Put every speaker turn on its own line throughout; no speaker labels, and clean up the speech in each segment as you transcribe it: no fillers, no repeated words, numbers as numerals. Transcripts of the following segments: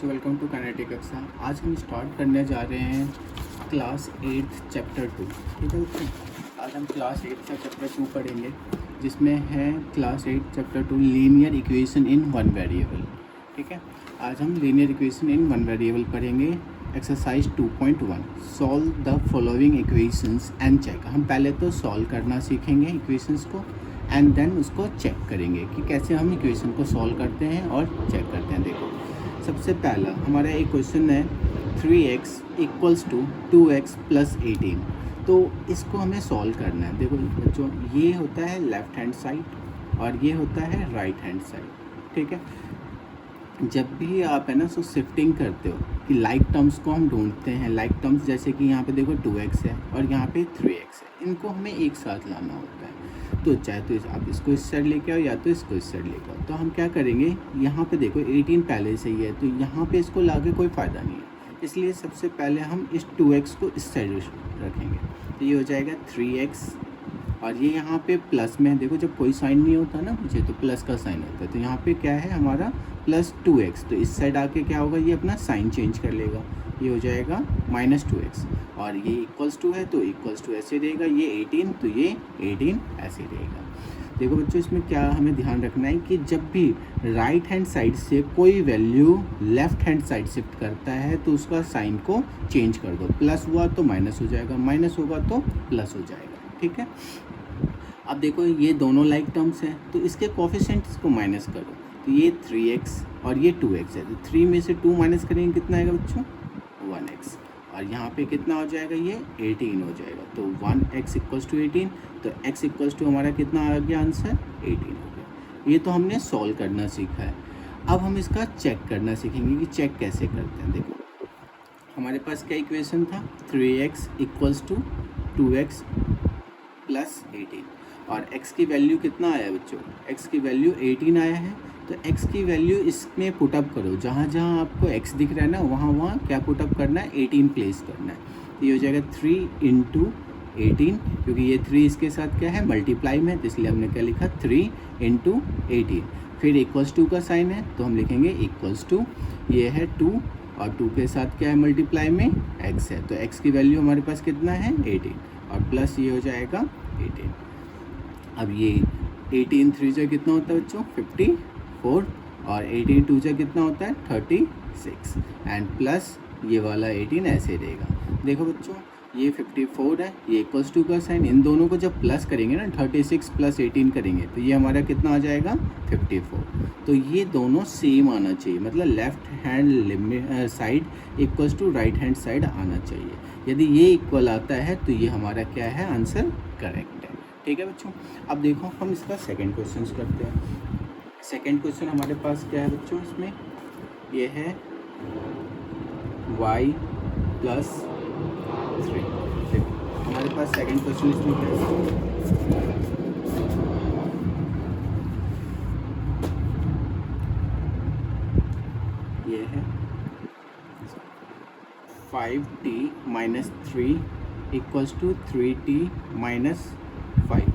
बच्चों, welcome to kinetic कक्षा। आज हम स्टार्ट करने जा रहे हैं क्लास 8 चैप्टर 2। ठीक है बच्चों, आज हम क्लास 8 का चैप्टर 2 पढ़ेंगे, जिसमें है class 8 chapter 2 linear equation in one variable. ठीक है, आज हम linear equation in one variable पढ़ेंगे। Exercise 2.1, solve the following equations and check. हम पहले तो सॉल्व करना सीखेंगे इक्वेशंस को, एंड देन उसको चेक करेंगे कि कैसे हम इक्वेशन को सॉल्व करते हैं और चेक करते हैं। देखो, सबसे पहला हमारा एक क्वेश्चन है 3x equals to 2x plus 18। तो इसको हमें सॉल्व करना है। देखो बच्चों, ये होता है लेफ़्ट हैंड साइड और ये होता है राइट हैंड साइड। ठीक है, जब भी आप है ना सो शिफ्टिंग करते हो कि लाइक टर्म्स को हम ढूंढते हैं। लाइक टर्म्स जैसे कि यहाँ पे देखो 2x है और यहाँ पे 3x है, इनको हमें एक साथ लाना होता है। तो चाहे तो आप इसको इस साइड लेके आओ या तो इसको इस साइड लेके आओ। तो हम क्या करेंगे, यहाँ पे देखो 18 पहले से ही है, तो यहाँ पे इसको लाके कोई फ़ायदा नहीं है, इसलिए सबसे पहले हम इस 2x को इस साइड रखेंगे। तो ये हो जाएगा 3x, और ये यहाँ पे प्लस में देखो, जब कोई साइन नहीं होता ना मुझे, तो प्लस का साइन होता है। तो यहाँ पे क्या है हमारा प्लस 2x, तो इस साइड आके क्या होगा, ये अपना साइन चेंज कर लेगा, ये हो जाएगा -2x। और ये इक्वल्स टू है तो इक्वल्स टू ऐसे रहेगा, ये 18 तो ये 18 ऐसे रहेगा। देखो बच्चों, इसमें क्या हमें ध्यान रखना है कि जब भी राइट हैंड साइड से कोई value left hand side shift करता है तो उसका साइन को चेंज कर दो। प्लस हुआ तो माइनस हो जाएगा, माइनस होगा तो प्लस हो जाएगा। ठीक है, अब देखो ये दोनों लाइक टर्म्स हैं, तो इसके कोफिशिएंट्स को माइनस करो। तो ये 3x और ये 2x है, तो 3 में से 2 माइनस करेंगे, कितना आएगा बच्चों, 1x। और यहाँ पे कितना हो जाएगा, ये 18 हो जाएगा। तो 1x इक्वल्स टू 18, तो x इक्वल्स टू हमारा कितना आ गया आंसर, 18 हो गया। ये तो हमने सॉल्व करना सीखा है। अब हम इसका चेक करना सीखेंगे कि चेक कैसे करते हैं। देखो, हमारे पास क्या इक्वेशन था, 3x equals to 2x plus 18, और x की वैल्यू कितना आया बच्चों, x की वैल्यू 18 आया है। तो x की वैल्यू इसमें पुटअप करो, जहाँ जहाँ आपको x दिख रहा है ना, वहाँ वहाँ क्या पुटअप करना है, 18 प्लेस करना है। तो ये हो जाएगा 3 × 18, क्योंकि ये 3 इसके साथ क्या है, मल्टीप्लाई में, तो इसलिए हमने क्या लिखा, 3 × 18। फिर इक्वल्स टू का साइन है तो हम लिखेंगे इक्वल्स टू, ये है 2 और 2 के साथ क्या है, मल्टीप्लाई में x है, तो x की वैल्यू हमारे पास कितना है, 18, और प्लस ये हो जाएगा 18। अब ये 18 3 से कितना होता है बच्चों, 54, और 18 2 से कितना होता है, 36, एंड प्लस ये वाला 18 ऐसे रहेगा। देखो बच्चों, ये 54 है, ये इक्वल्स टू का साइन, इन दोनों को जब प्लस करेंगे ना, 36 प्लस 18 करेंगे, तो ये हमारा कितना आ जाएगा, 54। तो ये दोनों सेम आना चाहिए, मतलब left hand side equals to right hand side आना चाहिए। यदि ये इक्वल आता है तो ये हमारा क्या है, आंसर करेक्ट है। ठीक है बच्चों, अब देखो हम इसका सेकंड क्वेश्चन करते हैं। सेकंड क्वेश्चन हमारे पास क्या है बच्चों, इसमें ये है y प्लस 3। देखो हमारे पास सेकंड क्वेश्चन इसमें क्या है, ये है 5t minus 3 equals to 3t minus 5।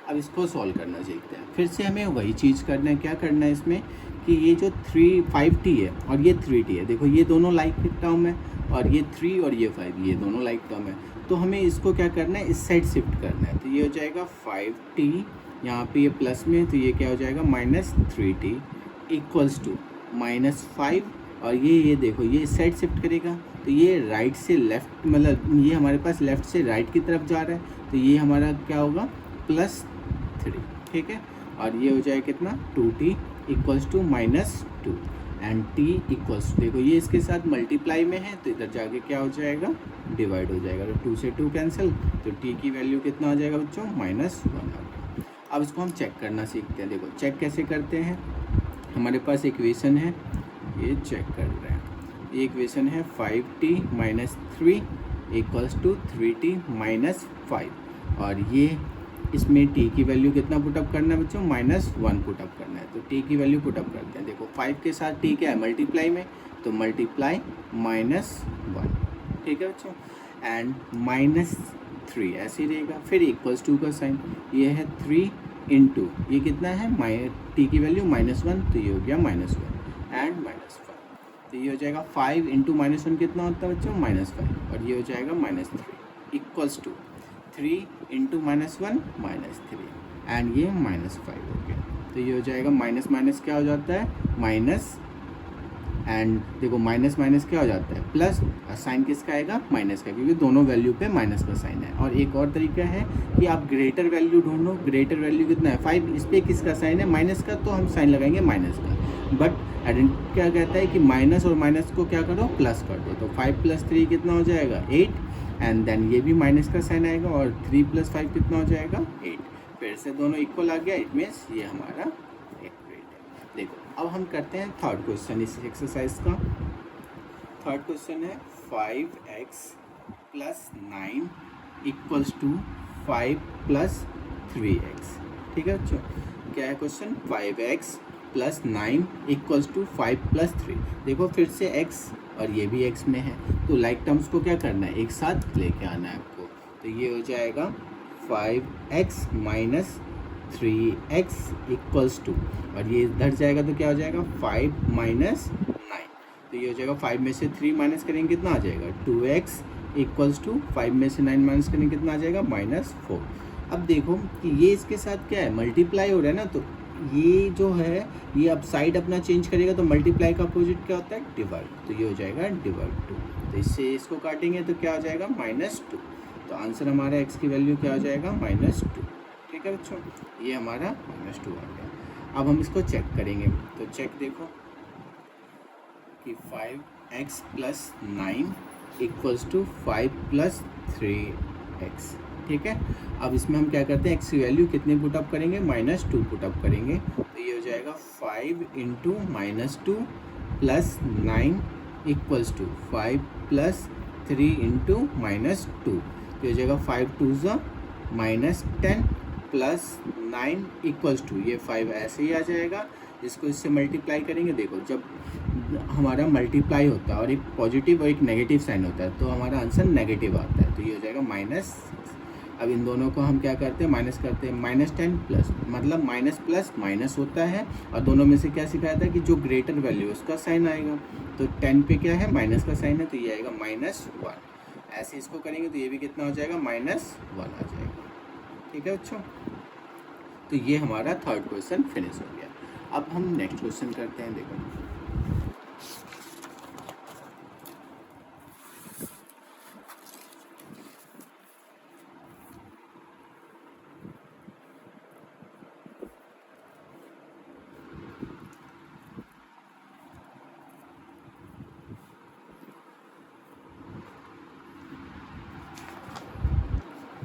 अब इसको सॉल्व करना सीखते हैं। फिर से हमें वही चीज़ करना है। क्या करना है इसमें कि ये जो 5t है और ये 3t है, देखो ये दोनों लाइक टर्म है, और ये 3 और ये 5 ये दोनों लाइक टर्म है। तो हमें इसको क्या करना है, इस साइड शिफ्ट करना है। तो ये हो जाएगा 5t, यहाँ पे ये प्लस में, तो ये क्या हो जाएगा, -3t इक्वल्स टू -5, और ये देखो ये इस साइड शिफ्ट करेगा, तो ये राइट से लेफ़्ट, मतलब ये हमारे पास लेफ़्ट से राइट की तरफ जा रहा है, तो ये हमारा क्या होगा, +3। ठीक है, और ये हो जाएगा कितना, 2t equals to -2, and t equals to, देखो ये इसके साथ मल्टीप्लाई में है, तो इधर जाके क्या हो जाएगा, डिवाइड हो जाएगा। तो 2 से 2 कैंसिल, तो t की वैल्यू कितना आ जाएगा बच्चों, -1। अब इसको हम चेक करना सीखते हैं। देखो चेक कैसे करते हैं, हमारे पास इक्वेशन है, ये चेक कर रहे हैं। ये इक्वेशन है 5t minus 3 equals to 3t minus 5, और ये इसमें t की वैल्यू कितना पुटअप करना है बच्चों, -1 पुटअप करना है। तो t की वैल्यू पुटअप करते हैं। देखो 5 के साथ t क्या है, मल्टीप्लाई में, तो मल्टीप्लाई -1। ठीक है बच्चों, एंड -3 ऐसे ही रहेगा। फिर इक्वल्स टू का साइन, ये है 3 × ये कितना है, t की वैल्यू -1, तो ये हो गया -1 एंड -5। तो ये हो जाएगा 5 इंटू -1 कितना होता है बच्चों, -5, और ये हो जाएगा -3 इक्वल्स टू 3 इंटू -1 -3 एंड ये -5 हो गया। तो ये हो जाएगा माइनस माइनस क्या हो जाता है, माइनस, एंड देखो माइनस माइनस क्या हो जाता है, प्लस, साइन किसका आएगा, माइनस का, क्योंकि दोनों वैल्यू पे माइनस का साइन है। और एक और तरीका है कि आप ग्रेटर वैल्यू ढूंढो, ग्रेटर वैल्यू कितना है 5, इस पर किसका साइन है, माइनस का, तो हम साइन लगाएंगे माइनस का। बट क्या कहता है कि माइनस और माइनस को क्या करो, प्लस कर दो। तो 5 + 3 कितना हो जाएगा 8, एंड देन ये भी माइनस का साइन आएगा, और 3 + 5 कितना हो जाएगा 8। फिर से दोनों इक्वल आ गया, इट मीन्स ये हमारा एक्यूरेट है। देखो अब हम करते हैं थर्ड क्वेश्चन इस एक्सरसाइज का। थर्ड क्वेश्चन है 5x + 9 इक्वल्स टू 5 + 3x। ठीक है बच्चों, क्या है क्वेश्चन, 5x + 9 इक्वल्स टू 5 + 3। देखो फिर से x और ये भी x में है, तो लाइक टर्म्स को क्या करना है, एक साथ लेके आना है आपको। तो ये हो जाएगा 5x - 3x इक्वल्स टू, और ये इधर जाएगा तो क्या हो जाएगा 5 - 9। तो ये हो जाएगा 5 में से 3 माइनस करेंगे कितना आ जाएगा 2x इक्वल्स टू 5 में से 9 माइनस करेंगे कितना आ जाएगा -4। अब देखो कि ये इसके साथ क्या है, मल्टीप्लाई हो रहा है ना, तो ये जो है ये अब साइड अपना चेंज करेगा, तो मल्टीप्लाई का अपोजिट क्या होता है, डिवाइड। तो ये हो जाएगा डिवाइड 2। तो इससे इसको काटेंगे तो क्या हो जाएगा -2। तो आंसर हमारा x की वैल्यू क्या हो जाएगा -2। ठीक है बच्चों, ये हमारा -2 आ गया। अब हम इसको चेक करेंगे, तो चेक देखो कि 5x + 9 इक्वल्स टू 5 + 3x। ठीक है, अब इसमें हम क्या करते हैं, x की वैल्यू कितने पुटअप करेंगे, -2 पुटअप करेंगे। तो ये हो जाएगा 5 इंटू -2 + 9 इक्वल्स टू 5 + 3 इंटू -2। तो हो जाएगा 5 × 2 = -10 + 9 इक्वल्स टू, ये 5 ऐसे ही आ जाएगा। इसको इससे मल्टीप्लाई करेंगे, देखो जब हमारा मल्टीप्लाई होता है और एक पॉजिटिव और एक नेगेटिव साइन होता है तो हमारा आंसर नेगेटिव आता है। तो ये हो जाएगा -6। अब इन दोनों को हम क्या करते हैं, माइनस करते हैं, -10 प्लस, मतलब माइनस प्लस माइनस होता है, और दोनों में से क्या सिखाया था कि जो ग्रेटर वैल्यू उसका साइन आएगा। तो 10 पे क्या है, माइनस का साइन है, तो ये आएगा -1। ऐसे इसको करेंगे तो ये भी कितना हो जाएगा, -1 आ जाएगा। ठीक है बच्चों, तो ये हमारा थर्ड क्वेश्चन फिनिश हो गया। अब हम नेक्स्ट क्वेश्चन करते हैं। देखो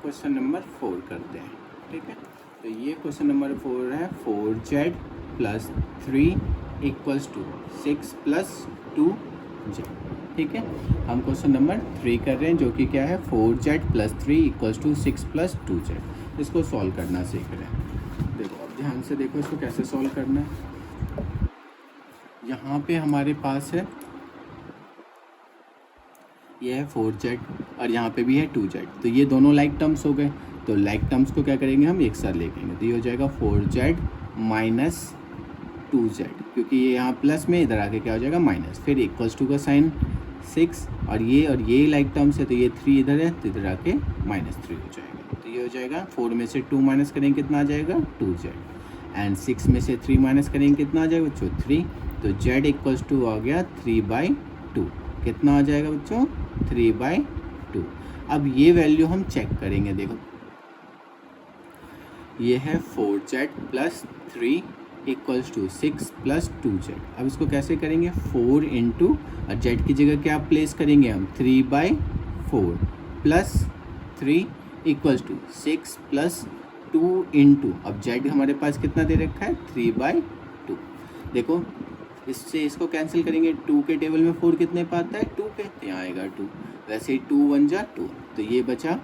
क्वेश्चन नंबर 4 करते हैं। ठीक है, तो ये क्वेश्चन नंबर 4 है 4z + 3 इक्वल्स टू 6 + 2z। ठीक है, हम क्वेश्चन नंबर 3 कर रहे हैं, जो कि क्या है 4z + 3 इक्वल्स टू 6 + 2z। इसको सॉल्व करना सीख रहे हैं। देखो अब ध्यान से देखो इसको कैसे सॉल्व करना है। यहाँ पे हमारे पास है, ये है 4z और यहाँ पे भी है 2z, तो ये दोनों लाइक टर्म्स हो गए। तो लाइक टर्म्स को क्या करेंगे, हम एक साथ लेंगे। तो ये हो जाएगा 4z - 2z, क्योंकि ये यहाँ प्लस में, इधर आके क्या हो जाएगा माइनस, फिर इक्वल्स टू का साइन 6, और ये लाइक टर्म्स है, तो ये 3 इधर है, तो इधर आके -3 हो जाएगा। तो ये हो जाएगा 4 में से 2 माइनस करेंगे कितना आ जाएगा 2z, एंड 6 में से 3 माइनस करेंगे कितना आ जाएगा बच्चों 3। तो z इक्वल्स टू आ गया 3/2। कितना आ जाएगा बच्चों 3/2। अब ये वैल्यू हम चेक करेंगे। देखो ये है 4z + 3 इक्वल्स टू 6 + 2z। अब इसको कैसे करेंगे, 4 इंटू, और z की जगह क्या प्लेस करेंगे हम 3/4 + 3 इक्वल्स टू 6 + 2 इंटू, अब z हमारे पास कितना दे रखा है 3/2। देखो इससे इसको कैंसिल करेंगे, 2 के टेबल में 4 कितने पे आता है 2 पे, तो यहाँ आएगा 2। वैसे ही 2 × 1 = 2, तो ये बचा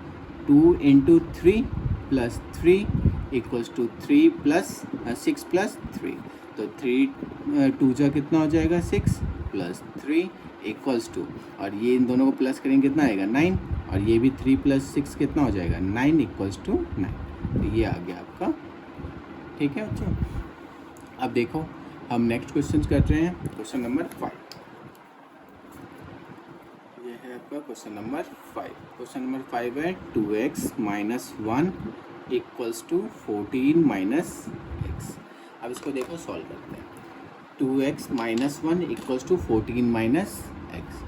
2 इंटू 3 + 3 इक्वल्स टू 3 + 6 + 3। तो 3 2 जा कितना हो जाएगा 6 + 3 इक्वल्स टू, और ये इन दोनों को प्लस करेंगे कितना आएगा 9, और ये भी 3 + 6 कितना हो जाएगा 9 इक्वल्स टू 9। तो ये आ गया आपका। ठीक है बच्चों, अब देखो हम नेक्स्ट क्वेश्चन कर रहे हैं, क्वेश्चन नंबर 5। है आपका क्वेश्चन नंबर 5। क्वेश्चन नंबर 5 है 2x minus 1 equals to 14 minus X. अब इसको देखो सॉल्व करते हैं। 2x minus 1 equals to 14 minus X.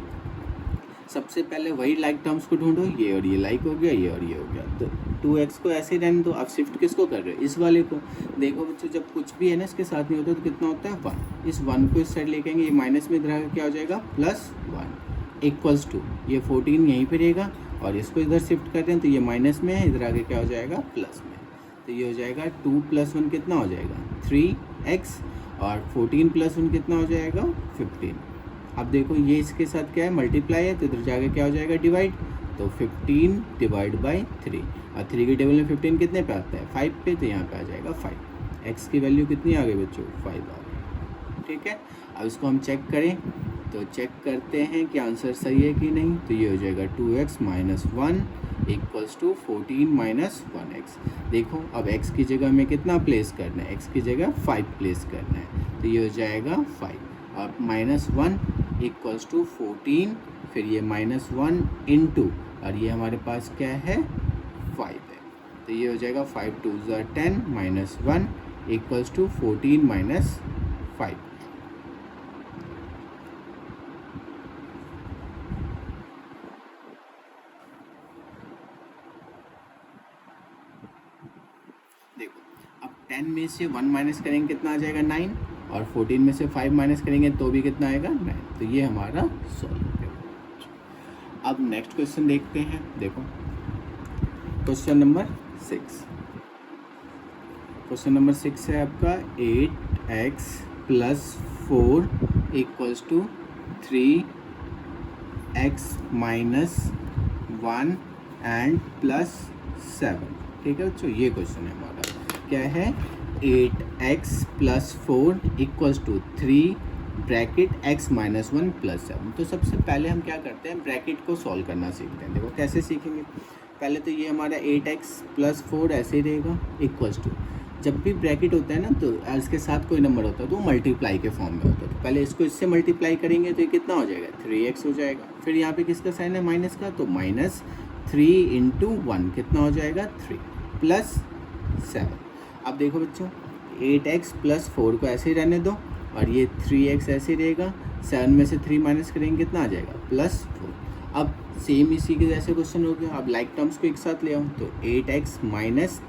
सबसे पहले वही लाइक टर्म्स को ढूंढो, ये और ये लाइक हो गया, ये और ये हो गया, तो 2x को ऐसे ही रहने दो। अब शिफ्ट किसको कर रहे हो, इस वाले को। देखो बच्चों, जब कुछ भी है ना इसके साथ नहीं होता तो कितना होता है 1। इस 1 को इस साइड लेके आएंगे, ये माइनस में इधर आकर क्या हो जाएगा +1 इक्वल्स टू ये 14 यहीं पे रहेगा और इसको इधर शिफ्ट कर रहे हैं तो ये माइनस में है, इधर आगे क्या हो जाएगा प्लस में। तो ये हो जाएगा 2 + 1 कितना हो जाएगा 3x और 14 + 1 कितना हो जाएगा 15। अब देखो ये इसके साथ क्या है मल्टीप्लाई है तो इधर जाके क्या हो जाएगा डिवाइड, तो 15 डिवाइड बाई 3 और 3 के टेबल में 15 कितने पे आता है 5 पे, तो यहाँ पे आ जाएगा 5। x की वैल्यू कितनी आ गई बच्चों 5 आ गई। ठीक है, अब इसको हम चेक करें तो चेक करते हैं कि आंसर सही है कि नहीं। तो ये हो जाएगा 2x minus 1 equals to 14 minus 1x। देखो अब x की जगह में कितना प्लेस करना है, x की जगह 5 प्लेस करना है, तो ये हो जाएगा 5 और माइनस 1 इक्वल्स टू 14, फिर ये -1 इंटू और ये हमारे पास क्या है 5 है, तो ये हो जाएगा 5 2 ज़ा 10 -1 इक्वल्स टू 14 माइनस 5। देखो अब 10 में से 1 माइनस करेंगे कितना आ जाएगा 9 और 14 में से 5 माइनस करेंगे तो भी कितना आएगा 9। तो ये हमारा सॉल्व है। अब नेक्स्ट क्वेश्चन देखते हैं। देखो क्वेश्चन नंबर 6। क्वेश्चन नंबर 6 है आपका 8x + 4 equals to 3x minus 1 and +7। ठीक है बच्चों, ये क्वेश्चन है हमारा। क्या है 8x + 4 equals to 3 bracket x minus 1 + 7। तो सबसे पहले हम क्या करते हैं ब्रैकेट को सॉल्व करना सीखते हैं। देखो कैसे सीखेंगे, पहले तो ये हमारा 8x + 4 ऐसे ही रहेगा इक्वल्स टू, जब भी ब्रैकेट होता है ना तो इसके साथ कोई नंबर होता है तो मल्टीप्लाई के फॉर्म में होता है। तो पहले इसको इससे मल्टीप्लाई करेंगे तो ये कितना हो जाएगा 3x हो जाएगा। फिर यहाँ पे किसका साइन है माइनस का, तो -3 × 1 कितना हो जाएगा 3 + 7। अब देखो बच्चों 8x + 4 को ऐसे ही रहने दो और ये 3x ऐसे ही रहेगा। 7 में से 3 माइनस करेंगे कितना आ जाएगा +4। अब सेम इसी के जैसे क्वेश्चन हो गया। अब लाइक टर्म्स को एक साथ ले आओ, तो 8x -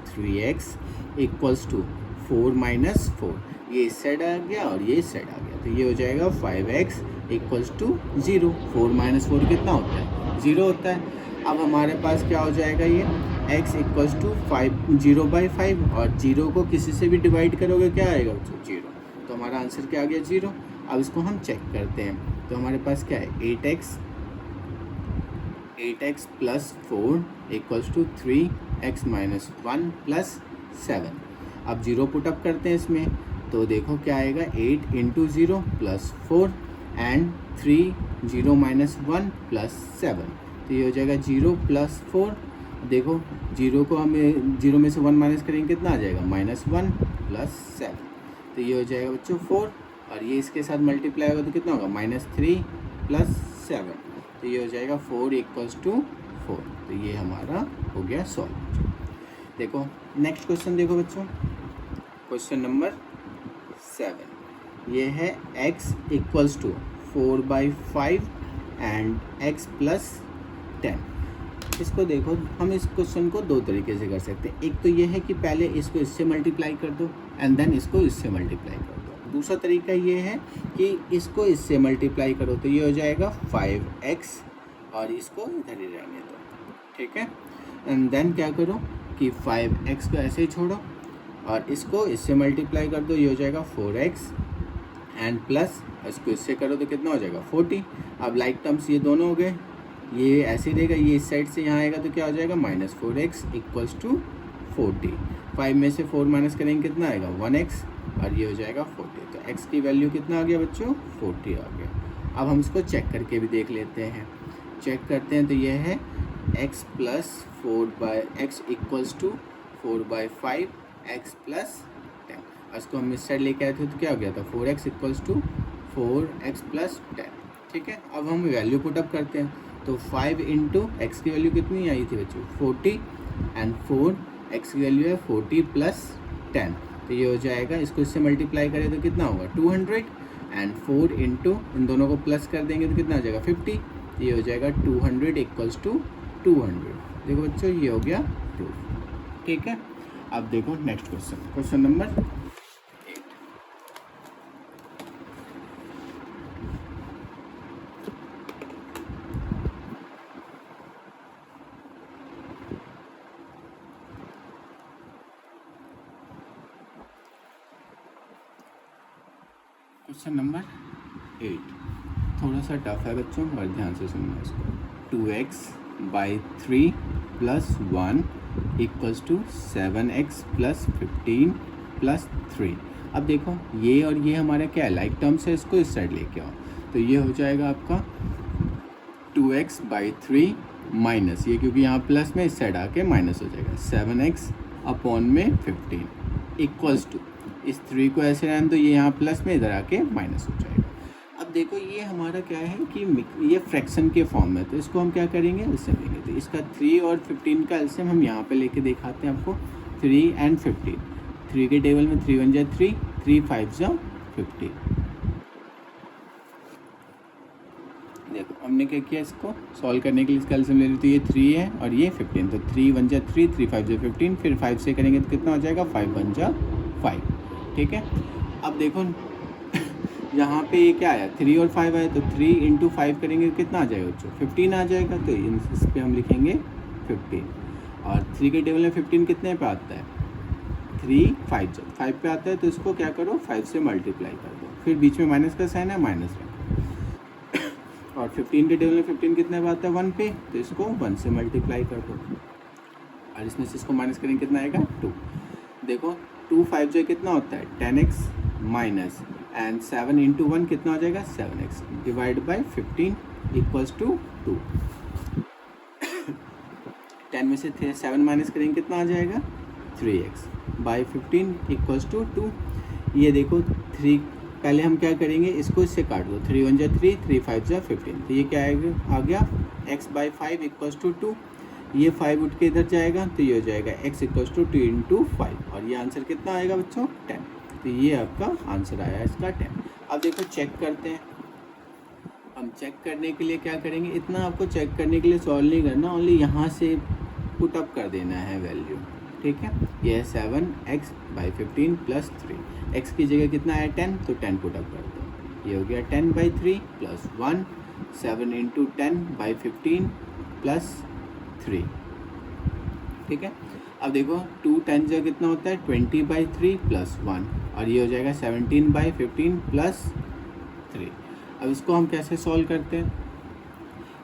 3x इक्वल्स टू 4 - 4, ये इस साइड आ गया और ये इस साइड आ गया, तो ये हो जाएगा 5x इक्वल्स टू 0। 4 - 4 कितना होता है 0 होता है। अब हमारे पास क्या हो जाएगा ये x इक्वल्स टू 0/5 और 0 को किसी से भी डिवाइड करोगे क्या आएगा 0, तो हमारा आंसर क्या आ गया 0। अब इसको हम चेक करते हैं, तो हमारे पास क्या है 8x + 4 equals to 3x minus 1 + 7। अब 0 पुटअप करते हैं इसमें, तो देखो क्या आएगा 8 × 0 + 4 एंड 3 0 - 1 + 7, तो ये हो जाएगा 0 + 4। देखो 0 को हमें 0 में से 1 माइनस करेंगे कितना आ जाएगा -1 + 7, तो ये हो जाएगा बच्चों 4 और ये इसके साथ मल्टीप्लाई होगा तो कितना होगा -3 + 7, तो ये हो जाएगा 4 इक्वल्स टू 4। तो ये हमारा हो गया सॉल्व। देखो नेक्स्ट क्वेश्चन देखो बच्चों, क्वेश्चन नंबर 7। ये है x equals to 4/5 and x + 10। इसको देखो हम इस क्वेश्चन को दो तरीके से कर सकते हैं। एक तो ये है कि पहले इसको इससे मल्टीप्लाई कर दो एंड देन इसको इससे मल्टीप्लाई कर दो। दूसरा तरीका ये है कि इसको इससे मल्टीप्लाई करो, तो ये हो जाएगा 5x और इसको इधर ही रहने दो। ठीक है, एंड देन क्या करो कि 5x को ऐसे ही छोड़ो और इसको इससे मल्टीप्लाई कर दो, ये हो जाएगा 4x एंड प्लस इसको इससे करो तो कितना हो जाएगा 40। अब लाइक टर्म्स ये दोनों हो गए, ये ऐसे ही रहेगा, ये इस साइड से यहाँ आएगा तो क्या हो जाएगा -4x इक्वल्स टू 40। 5 में से 4 माइनस करेंगे कितना आएगा 1x और ये हो जाएगा 40। तो x की वैल्यू कितना आ गया बच्चों 40 आ गया। अब हम इसको चेक करके भी देख लेते हैं। चेक करते हैं तो ये है x + 4/x equals to 4/5 x + 10। और इसको हम इस साइड लेके आए थे तो क्या हो गया था 4x इक्वल्स टू 4x + 10। ठीक है, अब हम वैल्यू पुटअप करते हैं। तो 5 इंटू एक्स की वैल्यू कितनी आई थी बच्चों 40 एंड 4 एक्स की वैल्यू है 40 प्लस 10, तो ये हो जाएगा, इसको इससे मल्टीप्लाई करें तो कितना होगा 200 एंड 4 इंटू इन दोनों को प्लस कर देंगे तो कितना आ जाएगा 50, ये हो जाएगा 200 इक्वल्स टू 200। देखो बच्चों ये हो गया 2। ठीक है, अब देखो next question number 8। Question number 8 थोड़ा सा टफ है बच्चों, और ध्यान से सुनना इसको। 2x by 3 plus 1 equals to 7x plus 15 plus 3। अब देखो ये और ये हमारा क्या है, लाइक टर्म्स है, इसको इस साइड लेके आओ, तो ये हो जाएगा आपका 2x बाई 3 माइनस ये, क्योंकि यहाँ प्लस में इस साइड आके माइनस हो जाएगा 7x अपॉन में 15 इक्वल्स टू, इस 3 को ऐसे रहने तो ये यहाँ प्लस में इधर आके माइनस हो जाएगा। अब देखो ये हमारा क्या है कि ये फ्रैक्शन के फॉर्म में, तो इसको हम क्या करेंगे एलसीएम लेंगे, तो इसका 3 और 15 का एलसीएम हम यहाँ पे लेके दिखाते हैं आपको। 3 एंड 15, 3 के टेबल में 3 1 जा 3, 3 5 जा 15। देखो हमने क्या किया, इसको सॉल्व करने के लिए इसका एलसीएम ले ली, तो ये 3 है और ये 15, तो 3 1 जा 3, 3 5 जा 15, फिर 5 से करेंगे तो कितना हो जाएगा 5 1 जा 5। ठीक है, अब देखो यहाँ पे ये क्या आया 3 और 5 आया, तो 3 इंटू 5 करेंगे तो कितना आ जाएगा बच्चों 15 आ जाएगा, तो इस पर हम लिखेंगे 15। और 3 के टेबल में 15 कितने पे आता है 3 5 जब 5 पे आता है, तो इसको क्या करो 5 से मल्टीप्लाई कर दो, फिर बीच में माइनस का साइन है माइनस रखो। और 15 के टेबल में 15 कितने पे आता है 1 पे, तो इसको 1 से मल्टीप्लाई कर दो, और इसमें से इसको माइनस करेंगे कितना आएगा 2। देखो 2 5 जो कितना होता है 10x माइनस एंड 7 इंटू 1 कितना हो जाएगा 7x divide by 15 equals to 2। 10 में से 7 माइनस करेंगे कितना आ जाएगा 3x बाई 15 इक्वल्स टू 2। ये देखो 3, पहले हम क्या करेंगे इसको इससे काट दो, 3 1 जा 3, 3 5 जा 15, तो ये क्या आएगा आ गया x बाई 5 इक्वल्स टू 2। ये 5 उठ के इधर जाएगा, तो ये हो जाएगा x इक्वल्स टू 2 इंटू 5, और ये आंसर कितना आएगा बच्चों 10। तो ये आपका आंसर आया इसका 10। अब देखो चेक करते हैं, हम चेक करने के लिए क्या करेंगे, इतना आपको चेक करने के लिए सॉल्व नहीं करना, ओनली यहाँ से पुट अप कर देना है वैल्यू। ठीक है, ये है 7x बाई 15 प्लस 3, x की जगह कितना है 10, तो 10 पुट अप कर दो, ये हो गया 10 by 3 plus 1, 7 into 10 by 15 plus 3। ठीक है, अब देखो 2 10 जगह कितना होता है 20 बाई 3 प्लस 1, और ये हो जाएगा 17 बाई 15 प्लस 3। अब इसको हम कैसे सॉल्व करते हैं,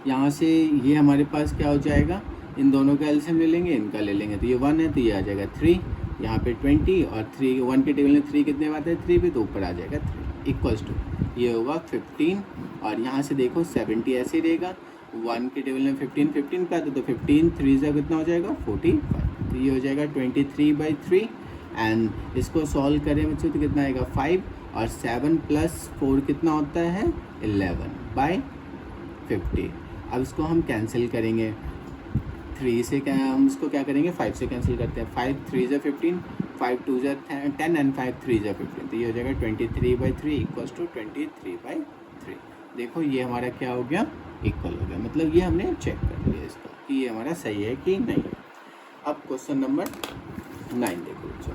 यहाँ से ये हमारे पास क्या हो जाएगा, इन दोनों का एलसीएम ले लेंगे, इनका ले लेंगे, तो ये 1 है तो ये आ जाएगा 3, यहाँ पे 20 और 3 1 के टेबल में 3 कितने बात है 3 पे, तो ऊपर आ जाएगा 3 इक्वल्स टू ये होगा 15, और यहाँ से देखो 70 ऐसे ही रहेगा, 1 के टेबल में 15 15 पे आता है, तो 15 3 से कितना हो जाएगा 45, तो ये हो जाएगा 23 बाई 3। एंड इसको सॉल्व करें बच्चों तो कितना आएगा 5, और 7 प्लस 4 कितना होता है 11 बाई 50। अब इसको हम कैंसिल करेंगे, 3 से क्या हम इसको क्या करेंगे 5 से कैंसिल करते हैं, 5 3 जा 15, 5 2 जा 10 एंड 5 3 जा 15, तो ये हो जाएगा 23 बाई 3 इक्वल्स टू 23 बाई 3। देखो ये हमारा क्या हो गया इक्वल हो गया, मतलब ये हमने चेक कर लिया इसका कि ये हमारा सही है कि नहीं। अब क्वेश्चन नंबर 9 देखो बच्चों,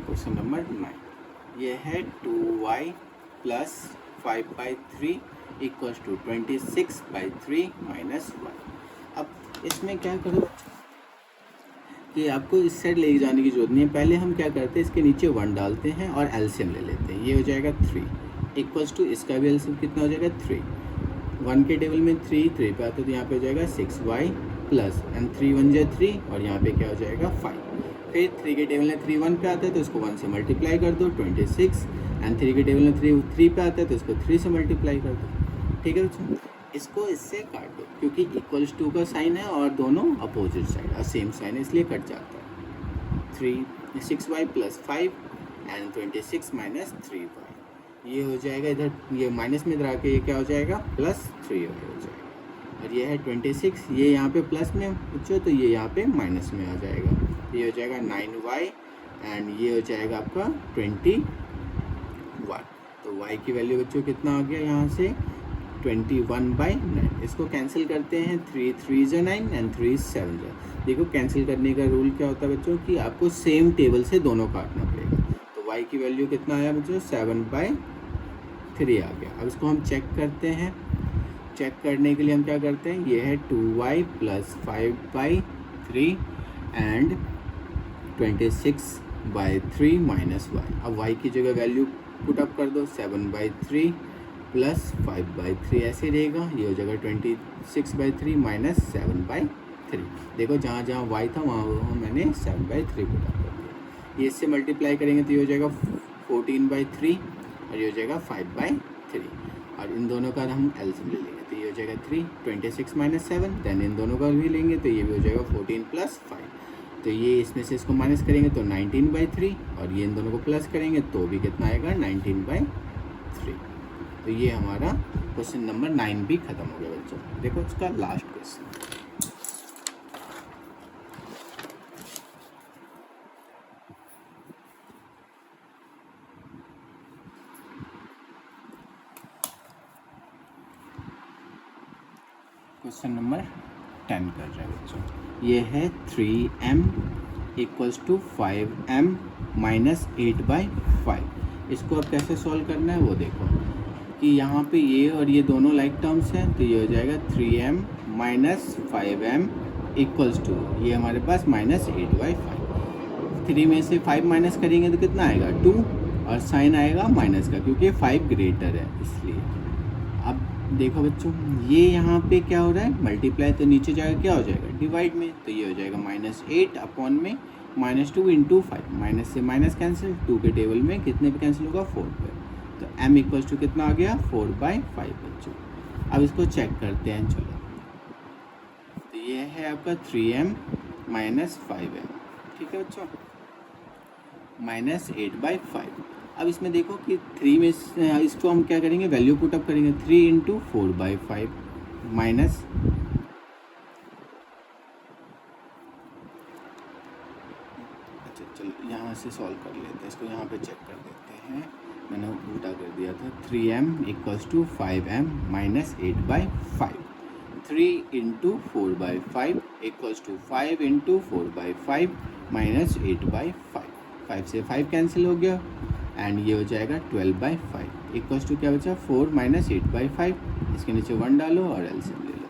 क्वेश्चन नंबर 9 ये है 2y plus 5 by 3 equals to 26 by 3 minus 1। अब इसमें क्या करो कि आपको इस साइड ले जाने की जरूरत नहीं है, पहले हम क्या करते हैं इसके नीचे 1 डालते हैं और एलसीएम ले लेते हैं, ये हो जाएगा 3 इक्वल्स टू इसका भी एलसीएम कितना हो जाएगा 3, 1 के टेबल में 3 3 पे आता है, तो यहाँ पे हो जाएगा 6y प्लस एंड 3 1 जा 3, और यहाँ पे क्या हो जाएगा 5। फिर 3 के टेबल में 3 1 पे आता है तो इसको 1 से मल्टीप्लाई कर दो 26, एंड 3 के टेबल में 3 पे आता है तो इसको 3 से मल्टीप्लाई कर दो। ठीक है बच्चों, इसको इससे काट दो क्योंकि इक्वल्स टू का साइन है और दोनों अपोजिट साइड और सेम साइन है, इसलिए कट जाता है। 6y plus 5 and 26 minus 3y, ये हो जाएगा इधर, ये माइनस में इधर आके ये क्या हो जाएगा +3 हो जाएगा। और ये है 26, ये यहाँ पे प्लस में बच्चों, तो ये यहाँ पे माइनस में आ जाएगा। ये हो जाएगा 9y एंड ये हो जाएगा आपका 21। तो y की वैल्यू बच्चों कितना आ गया यहाँ से 21/9। इसको कैंसिल करते हैं, 3 3 × 9 एंड 3 7 × देखो कैंसिल करने का रूल क्या होता है बच्चों कि आपको सेम टेबल से दोनों काटना पड़ेगा। तो y की वैल्यू कितना आया बच्चों 7/3 आ गया। अब इसको हम चेक करते हैं। चेक करने के लिए हम क्या करते हैं, ये है 2y + 5/3 एंड 26/3 - y। अब y की जगह वैल्यू पुट अप कर दो, 7/3 + 5/3 ऐसे रहेगा। ये हो जाएगा 26/3 - 7/3। देखो जहाँ जहाँ y था वहाँ मैंने 7/3 पुट अप कर दिया। ये इससे मल्टीप्लाई करेंगे तो ये हो जाएगा 14/3 और ये हो जाएगा 5/3। और इन दोनों का हम एलसीएम ले लेंगे तो ये हो जाएगा 3, 26 - 7। देन इन दोनों का भी लेंगे तो ये भी हो जाएगा 14 + 5। तो ये इसमें से इसको माइनस करेंगे तो 19/3 और ये इन दोनों को प्लस करेंगे तो भी कितना आएगा 19/3। तो ये हमारा क्वेश्चन नंबर 9 भी खत्म हो गया बच्चों। देखो इसका लास्ट क्वेश्चन। क्वेश्चन नंबर 10 कर रहे हैं बच्चों। ये है 3m = 5m - 8/5। इसको अब कैसे सॉल्व करना है वो देखो कि यहाँ पे ये और ये दोनों लाइक टर्म्स हैं तो ये हो जाएगा 3m - 5m = ये हमारे पास -8/5। 3 में से 5 माइनस करेंगे तो कितना आएगा 2 और साइन आएगा माइनस का क्योंकि 5 ग्रेटर है इसलिए। अब देखो बच्चों ये यहाँ पे क्या हो रहा है मल्टीप्लाई, तो नीचे जाएगा क्या हो जाएगा डिवाइड में, तो ये हो जाएगा -8 में -2 × 5। माइनस से माइनस कैंसिल, 2 के टेबल में कितने पे कैंसिल होगा 4 पे। तो m = कितना आ गया 4/5 बच्चों। अब इसको चेक करते हैं चलो। तो ये है आपका 3m - 5m, ठीक है बच्चों, -8/5। अब इसमें देखो कि 3 में इसको हम क्या करेंगे वैल्यू पुट अप करेंगे, 3 × 4/5 माइनस चलो यहाँ से सॉल्व कर लेते हैं इसको, यहाँ पे चेक कर देते हैं। मैंने उल्टा कर दिया था। 3m = 5m - 8/5। 3 × 4/5 = 5 × 4/5 - 8/5। 5 से 5 कैंसिल हो गया एंड ये हो जाएगा 12/5 इक्वल्स टू क्या बचा 4 - 8/5। इसके नीचे 1 डालो और एलसीएम ले लो।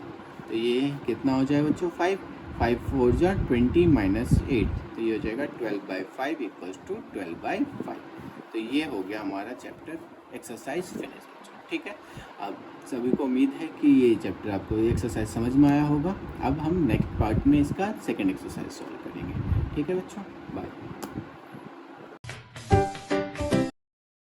तो ये कितना हो जाएगा बच्चों 5 4 × 20 - 8, तो ये हो जाएगा 12/5 इक्वल्स टू 12/5। तो ये हो गया हमारा चैप्टर एक्सरसाइज फिनिश बच्चों, ठीक है। अब सभी को उम्मीद है कि ये चैप्टर आपको एक्सरसाइज समझ में आया होगा। अब हम नेक्स्ट पार्ट में इसका सेकेंड एक्सरसाइज सॉल्व करेंगे, ठीक है बच्चों, बाय।